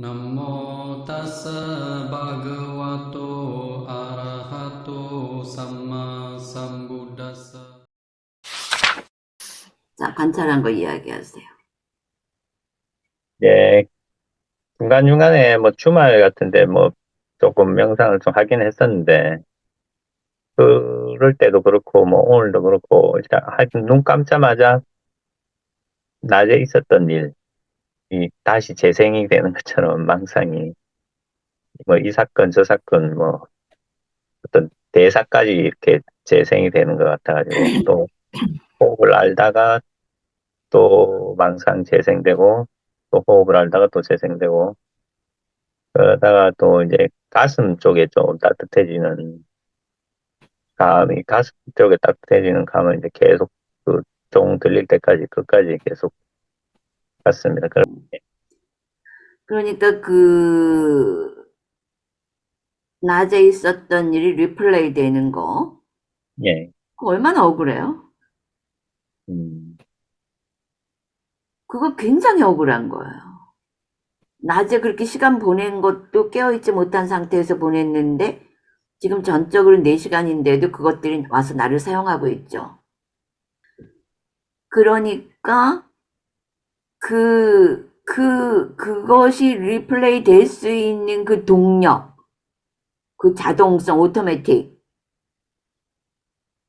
Namo tassa bhagavato arahato samma sambuddhassa. 자, 관찰한 거 이야기하세요. 예, 중간중간에 뭐 주말 같은데 뭐 조금 명상을 좀 하긴 했었는데, 그럴 때도 그렇고, 뭐 오늘도 그렇고, 하여튼 눈 감자마자 낮에 있었던 일이 다시 재생이 되는 것처럼 망상이, 뭐 이 사건, 저 사건, 뭐 어떤 대사까지 이렇게 재생이 되는 것 같아가지고, 또 호흡을 알다가 또 망상 재생되고, 또 호흡을 알다가 또 재생되고, 그러다가 또 이제 가슴 쪽에 좀 따뜻해지는 감이, 가슴 쪽에 따뜻해지는 감은 이제 계속 그 종 들릴 때까지 끝까지 계속 갔습니다. 그러니까 그 낮에 있었던 일이 리플레이 되는 거, 예, 그거 얼마나 억울해요? 음, 그거 굉장히 억울한 거예요. 낮에 그렇게 시간 보낸 것도 깨어있지 못한 상태에서 보냈는데 지금 전적으로 4시간인데도 그것들이 와서 나를 사용하고 있죠. 그러니까 그것이 리플레이 될 수 있는 그 동력, 그 자동성, 오토매틱,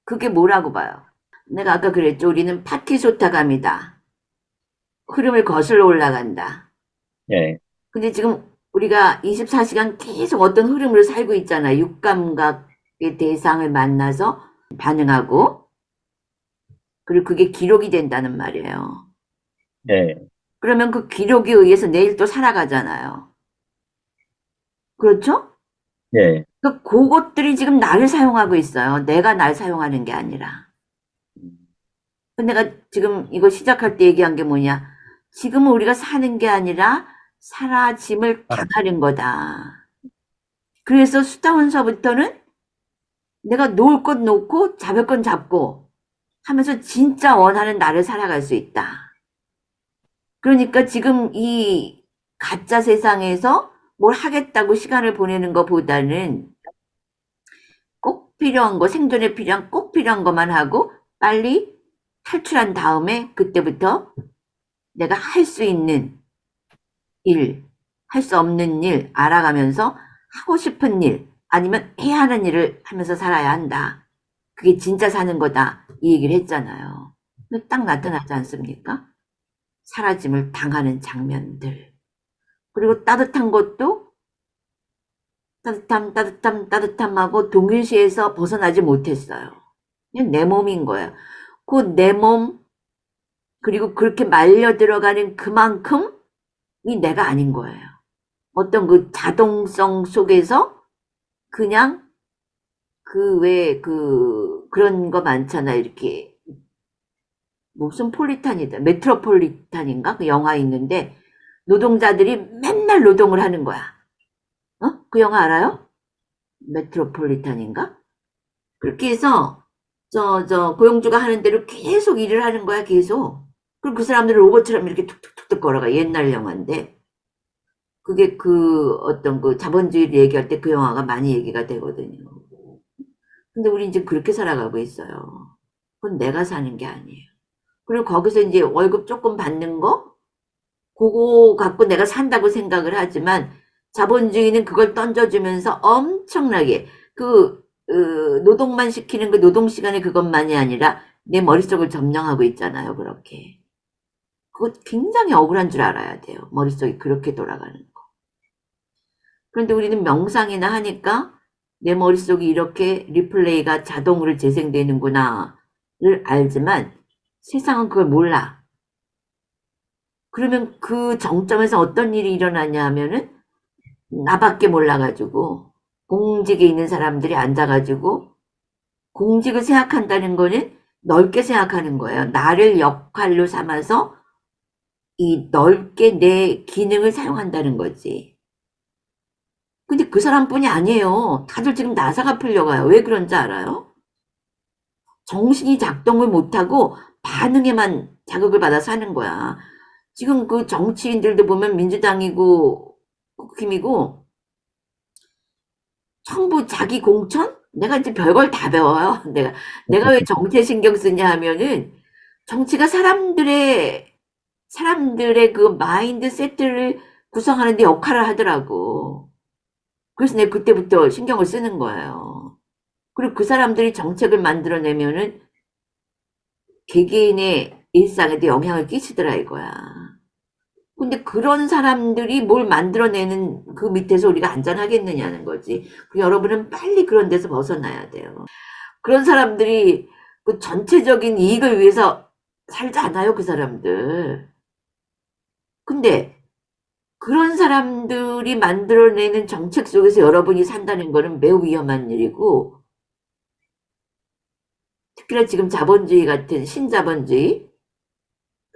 그게 뭐라고 봐요? 내가 아까 그랬죠. 우리는 파티소타감이다. 흐름을 거슬러 올라간다. 예, 근데 지금 우리가 24시간 계속 어떤 흐름으로 살고 있잖아. 육감각의 대상을 만나서 반응하고, 그리고 그게 기록이 된다는 말이에요. 예, 그러면 그 기록에 의해서 내일 또 살아가잖아요. 그렇죠? 예, 그것들이 지금 나를 사용하고 있어요. 내가 날 사용하는 게 아니라. 음, 내가 지금 이거 시작할 때 얘기한 게 뭐냐. 지금은 우리가 사는 게 아니라 사라짐을 알아, 당하는 거다. 그래서 수다원서부터는 내가 놓을 건 놓고 잡을 건 잡고 하면서 진짜 원하는 나를 살아갈 수 있다. 그러니까 지금 이 가짜 세상에서 뭘 하겠다고 시간을 보내는 것보다는 꼭 필요한 거, 생존에 필요한 꼭 필요한 것만 하고 빨리 탈출한 다음에 그때부터 내가 할 수 있는 일, 할 수 없는 일 알아가면서 하고 싶은 일 아니면 해야 하는 일을 하면서 살아야 한다. 그게 진짜 사는 거다. 이 얘기를 했잖아요. 딱 나타나지 않습니까? 사라짐을 당하는 장면들. 그리고 따뜻한 것도 따뜻함하고 동일시에서 벗어나지 못했어요. 그냥 내 몸인 거예요. 그 내 몸, 그리고 그렇게 말려 들어가는 그만큼이 내가 아닌 거예요. 어떤 그 자동성 속에서 그냥 그런 거 많잖아. 이렇게 무슨 폴리탄이다. 메트로폴리탄인가? 그 영화 있는데 노동자들이 맨날 노동을 하는 거야. 어? 그 영화 알아요? 메트로폴리탄인가? 그렇게 해서 고용주가 하는 대로 계속 일을 하는 거야, 계속. 그럼 그 사람들은 로봇처럼 이렇게 툭툭툭툭 걸어가. 옛날 영화인데. 그게 어떤 그 자본주의를 얘기할 때 그 영화가 많이 얘기가 되거든요. 근데 우린 지금 그렇게 살아가고 있어요. 그건 내가 사는 게 아니에요. 그리고 거기서 이제 월급 조금 받는 거, 그거 갖고 내가 산다고 생각을 하지만 자본주의는 그걸 던져주면서 엄청나게 노동만 시키는 그 노동 시간이 그것만이 아니라 내 머릿속을 점령하고 있잖아요. 그렇게. 그거 굉장히 억울한 줄 알아야 돼요. 머릿속이 그렇게 돌아가는 거. 그런데 우리는 명상이나 하니까 내 머릿속이 이렇게 리플레이가 자동으로 재생되는구나를 알지만 세상은 그걸 몰라. 그러면 그 정점에서 어떤 일이 일어나냐 하면은 나밖에 몰라가지고 공직에 있는 사람들이 앉아가지고 공직을 생각한다는 거는 넓게 생각하는 거예요. 나를 역할로 삼아서 이 넓게 내 기능을 사용한다는 거지. 근데 그 사람뿐이 아니에요. 다들 지금 나사가 풀려가요. 왜 그런지 알아요? 정신이 작동을 못하고 반응에만 자극을 받아서 하는 거야. 지금 그 정치인들도 보면 민주당이고 국힘이고 전부 자기 공천? 내가 이제 별걸 다 배워요. 내가 왜 정치에 신경 쓰냐 하면은 정치가 사람들의 그 마인드 세트를 구성하는 데 역할을 하더라고. 그래서 내가 그때부터 신경을 쓰는 거예요. 그리고 그 사람들이 정책을 만들어내면은 개개인의 일상에도 영향을 끼치더라 이거야. 근데 그런 사람들이 뭘 만들어내는 그 밑에서 우리가 안전하겠느냐는 거지. 여러분은 빨리 그런 데서 벗어나야 돼요. 그런 사람들이 그 전체적인 이익을 위해서 살지 않아요, 그 사람들. 근데 그런 사람들이 만들어내는 정책 속에서 여러분이 산다는 거는 매우 위험한 일이고, 특히나 지금 자본주의 같은 신자본주의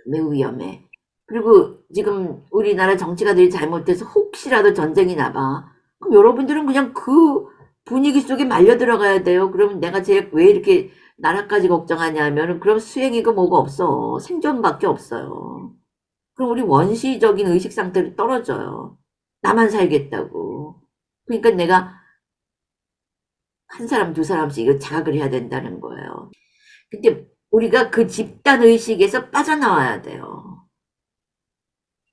매우 위험해. 그리고 지금 우리나라 정치가들이 잘못해서 혹시라도 전쟁이 나봐. 그럼 여러분들은 그냥 그 분위기 속에 말려 들어가야 돼요. 그러면 내가 왜 이렇게 나라까지 걱정하냐면 그럼 수행이고 뭐가 없어. 생존밖에 없어요. 그럼 우리 원시적인 의식 상태로 떨어져요. 나만 살겠다고. 그러니까 내가 한 사람 두 사람씩 이거 자각을 해야 된다는 거예요. 근데 우리가 그 집단 의식에서 빠져나와야 돼요.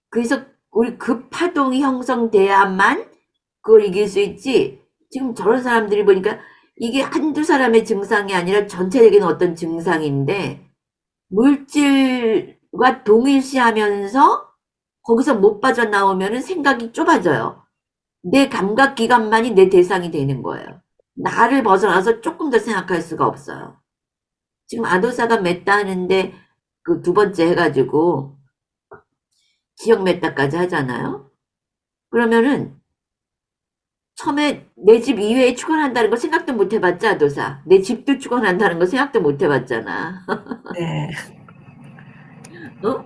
그래서 우리 그 파동이 형성돼야만 그걸 이길 수 있지. 지금 저런 사람들이 보니까 이게 한두 사람의 증상이 아니라 전체적인 어떤 증상인데 물질과 동일시하면서 거기서 못 빠져나오면 생각이 좁아져요. 내 감각기관만이 내 대상이 되는 거예요. 나를 벗어나서 조금 더 생각할 수가 없어요. 지금 아도사가 맺다 하는데 그 두 번째 해가지고 지역 메타까지 하잖아요. 그러면은 처음에 내 집 이외에 축원한다는 거 생각도 못 해봤지, 아도사. 내 집도 축원한다는 거 생각도 못 해봤잖아. 네. 어?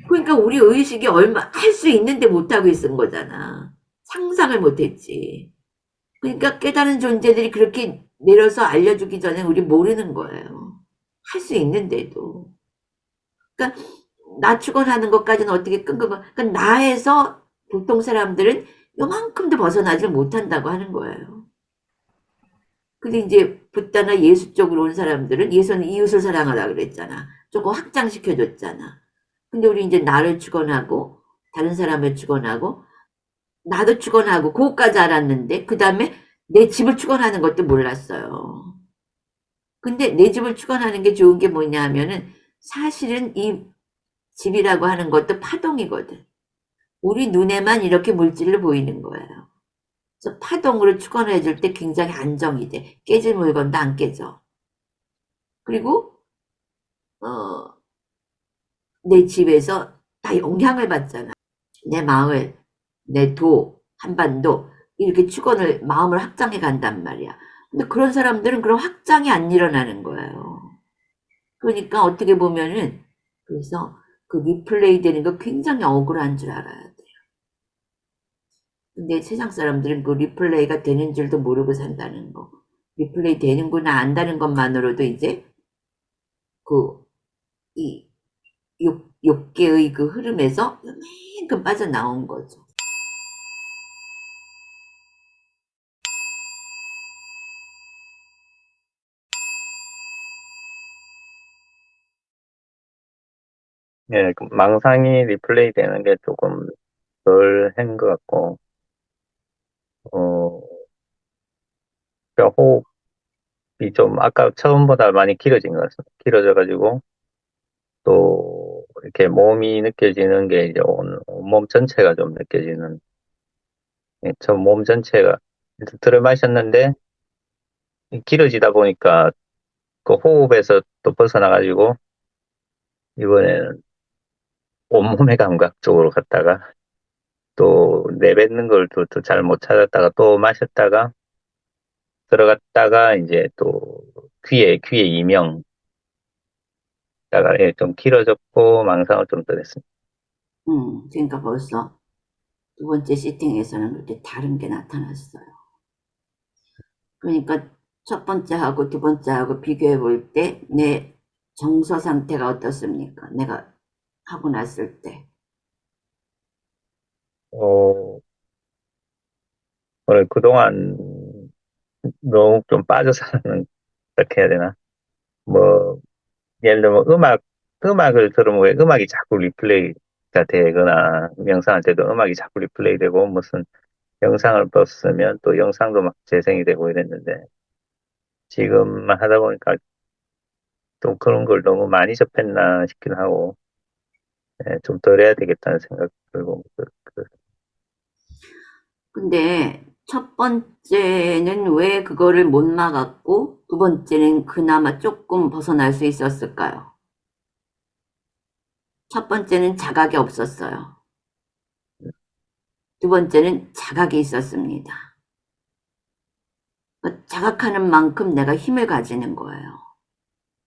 그러니까 우리 의식이 할 수 있는데 못하고 있은 거잖아. 상상을 못했지. 그러니까 깨달은 존재들이 그렇게 내려서 알려주기 전에 우리 모르는 거예요. 할 수 있는데도. 그러니까 나 축원하는 것까지는 어떻게 그러니까 나에서 보통 사람들은 요만큼도 벗어나질 못한다고 하는 거예요. 근데 이제 붓다나 예수 쪽으로 온 사람들은 예수는 이웃을 사랑하라 그랬잖아. 조금 확장시켜줬잖아. 근데 우리 이제 나를 축원하고 다른 사람을 축원하고 나도 축원하고 그것까지 알았는데 그 다음에 내 집을 축원하는 것도 몰랐어요. 근데 내 집을 축원하는 게 좋은 게 뭐냐 하면은 사실은 이 집이라고 하는 것도 파동이거든. 우리 눈에만 이렇게 물질로 보이는 거예요. 그래서 파동으로 축원해 줄 때 굉장히 안정이 돼. 깨질 물건도 안 깨져. 그리고 내 집에서 다 영향을 받잖아. 내 마을, 내 한반도 이렇게 축원을 마음을 확장해 간단 말이야. 근데 그런 사람들은 그런 확장이 안 일어나는 거예요. 그러니까 어떻게 보면은 그래서 그 리플레이 되는 거 굉장히 억울한 줄 알아야 돼요. 근데 세상 사람들은 그 리플레이가 되는 줄도 모르고 산다는 거. 리플레이 되는구나 안다는 것만으로도 이제 이 욕계의 그 흐름에서 이만큼 빠져나온 거죠. 예, 그 망상이 리플레이 되는 게 조금 덜 한 것 같고, 그러니까 호흡이 좀 아까 처음보다 많이 길어진 것 같습니다. 길어져가지고, 또, 이렇게 몸이 느껴지는 게 이제 온몸 전체가 좀 느껴지는, 예, 저몸 전체가, 들을 마셨는데, 길어지다 보니까 그 호흡에서 또 벗어나가지고, 이번에는 온몸의 감각 쪽으로 갔다가, 또 내뱉는 걸 또 잘 못 찾았다가 또 마셨다가, 들어갔다가 이제 또 귀에 이명 다가 예, 좀 길어졌고 망상을 좀 덜했습니다. 그러니까 벌써 두 번째 시팅에서는 그렇게 다른 게 나타났어요. 그러니까 첫 번째하고 두 번째하고 비교해 볼 때 내 정서 상태가 어떻습니까? 내가 하고 났을 때. 어, 오늘 그동안 너무 좀 빠져서는 어떻게 해야 되나? 뭐, 예를 들면 음악을 들으면 왜 음악이 자꾸 리플레이가 되거나, 명상할 때도 음악이 자꾸 리플레이 되고, 무슨 영상을 봤으면 또 영상도 막 재생이 되고 이랬는데, 지금만 하다 보니까 좀 그런 걸 너무 많이 접했나 싶긴 하고, 예, 좀 덜 해야 되겠다는 생각 들고, 근데 첫 번째는 왜 그거를 못 막았고, 두 번째는 그나마 조금 벗어날 수 있었을까요? 첫 번째는 자각이 없었어요. 두 번째는 자각이 있었습니다. 자각하는 만큼 내가 힘을 가지는 거예요.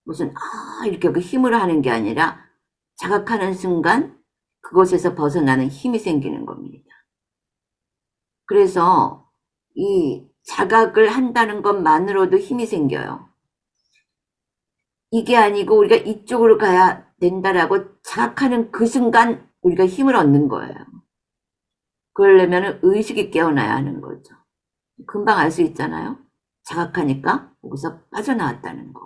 무슨 이렇게 그 힘으로 하는 게 아니라 자각하는 순간 그곳에서 벗어나는 힘이 생기는 겁니다. 그래서 이 자각을 한다는 것만으로도 힘이 생겨요. 이게 아니고 우리가 이쪽으로 가야 된다라고 자각하는 그 순간 우리가 힘을 얻는 거예요. 그러려면 의식이 깨어나야 하는 거죠. 금방 알 수 있잖아요. 자각하니까 거기서 빠져나왔다는 거.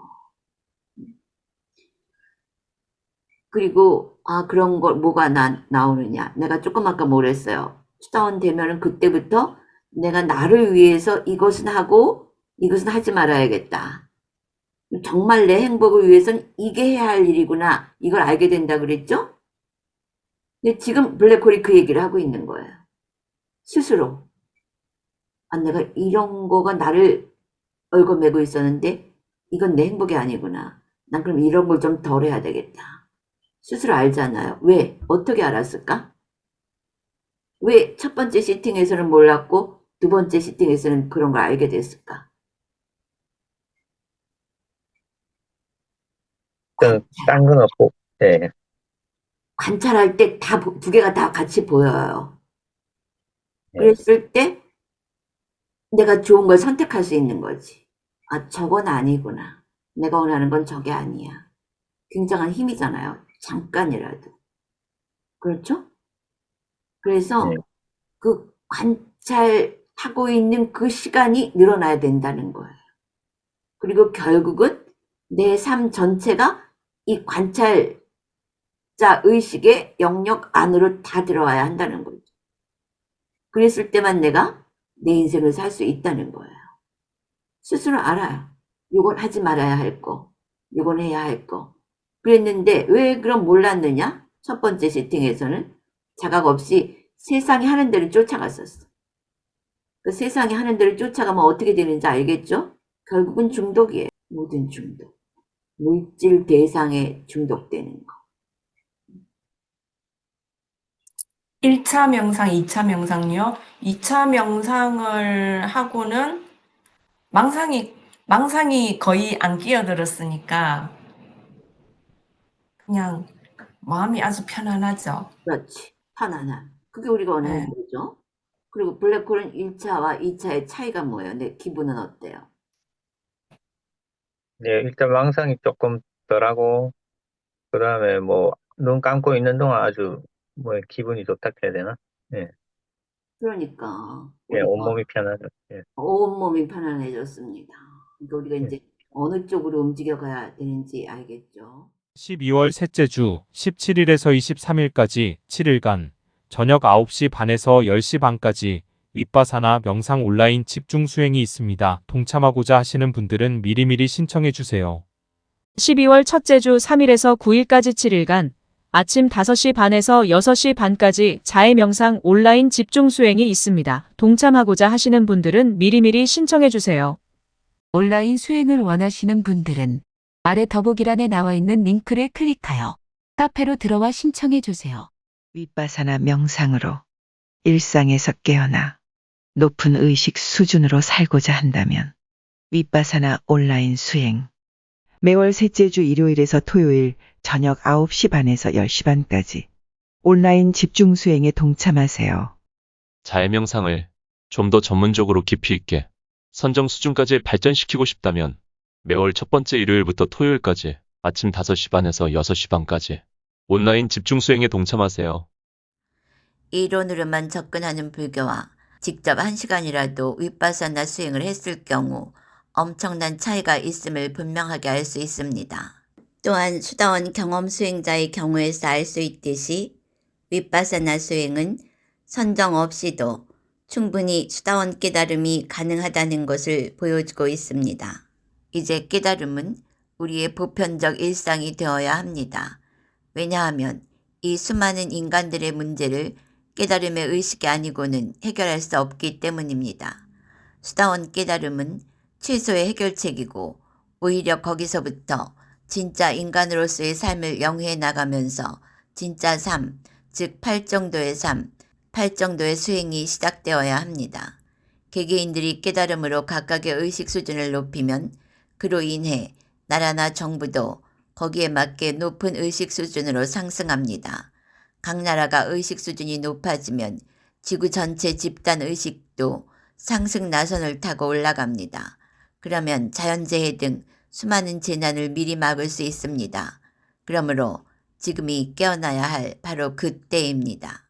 그리고 그런 걸 뭐가 나오느냐. 내가 조금 아까 뭐랬어요. 수다원 되면은 그때부터 내가 나를 위해서 이것은 하고 이것은 하지 말아야겠다. 정말 내 행복을 위해서는 이게 해야 할 일이구나. 이걸 알게 된다 그랬죠? 근데 지금 블랙홀이 그 얘기를 하고 있는 거예요. 스스로. 내가 이런 거가 나를 얽어매고 있었는데 이건 내 행복이 아니구나. 난 그럼 이런 걸 좀 덜 해야 되겠다. 스스로 알잖아요. 왜? 어떻게 알았을까? 왜 첫 번째 시팅에서는 몰랐고 두 번째 시팅에서는 그런 걸 알게 됐을까? 딴 건 없고, 예, 관찰할 때 다 두 개가 다 같이 보여요. 예, 그랬을 때 내가 좋은 걸 선택할 수 있는 거지. 저건 아니구나. 내가 원하는 건 저게 아니야. 굉장한 힘이잖아요. 잠깐이라도. 그렇죠? 그래서 예. 그 관찰하고 있는 그 시간이 늘어나야 된다는 거예요. 그리고 결국은 내 삶 전체가 이 관찰자 의식의 영역 안으로 다 들어와야 한다는 거죠. 그랬을 때만 내가 내 인생을 살 수 있다는 거예요. 스스로 알아요. 이건 하지 말아야 할 거, 이건 해야 할 거. 그랬는데 왜 그럼 몰랐느냐? 첫 번째 세팅에서는 자각 없이 세상이 하는 대로 쫓아갔었어. 그 세상이 하는 대로 쫓아가면 어떻게 되는지 알겠죠? 결국은 중독이에요. 모든 중독. 물질 대상에 중독되는 거. 1차 명상, 2차 명상요. 2차 명상을 하고는 망상이 거의 안 끼어들었으니까 그냥 마음이 아주 편안하죠. 그렇지. 편안함. 그게 우리가 원하는 네. 거죠. 그리고 블랙홀은 1차와 2차의 차이가 뭐예요? 내 기분은 어때요? 예, 일단 망상이 조금 덜하고, 그 다음에 뭐, 눈 감고 있는 동안 아주, 뭐, 기분이 좋다 해야 되나? 예, 그러니까 예, 우리가 온몸이 편하죠. 예, 온몸이 편안해졌습니다. 그러니까 우리가 예. 이제 어느 쪽으로 움직여 가야 되는지 알겠죠? 12월 셋째 주 17일에서 23일까지 7일간 저녁 9시 반에서 10시 반까지 윗바사나 명상 온라인 집중 수행이 있습니다. 동참하고자 하시는 분들은 미리미리 신청해 주세요. 12월 첫째 주 3일에서 9일까지 7일간 아침 5시 반에서 6시 반까지 자해 명상 온라인 집중 수행이 있습니다. 동참하고자 하시는 분들은 미리미리 신청해 주세요. 온라인 수행을 원하시는 분들은 아래 더보기란에 나와 있는 링크를 클릭하여 카페로 들어와 신청해 주세요. 윗바사나 명상으로 일상에서 깨어나 높은 의식 수준으로 살고자 한다면 윗바사나 온라인 수행 매월 셋째 주 일요일에서 토요일 저녁 9시 반에서 10시 반까지 온라인 집중 수행에 동참하세요. 자해 명상을 좀 더 전문적으로 깊이 있게 선정 수준까지 발전시키고 싶다면 매월 첫 번째 일요일부터 토요일까지 아침 5시 반에서 6시 반까지 온라인 집중 수행에 동참하세요. 이론으로만 접근하는 불교와 직접 1시간이라도 윗바사나 수행을 했을 경우 엄청난 차이가 있음을 분명하게 알 수 있습니다. 또한 수다원 경험 수행자의 경우에서 알 수 있듯이 윗바사나 수행은 선정 없이도 충분히 수다원 깨달음이 가능하다는 것을 보여주고 있습니다. 이제 깨달음은 우리의 보편적 일상이 되어야 합니다. 왜냐하면 이 수많은 인간들의 문제를 깨달음의 의식이 아니고는 해결할 수 없기 때문입니다. 수다원 깨달음은 최소의 해결책이고 오히려 거기서부터 진짜 인간으로서의 삶을 영위해 나가면서 진짜 삶, 즉 8정도의 삶, 8정도의 수행이 시작되어야 합니다. 개개인들이 깨달음으로 각각의 의식 수준을 높이면 그로 인해 나라나 정부도 거기에 맞게 높은 의식 수준으로 상승합니다. 각 나라가 의식 수준이 높아지면 지구 전체 집단 의식도 상승 나선을 타고 올라갑니다. 그러면 자연재해 등 수많은 재난을 미리 막을 수 있습니다. 그러므로 지금이 깨어나야 할 바로 그때입니다.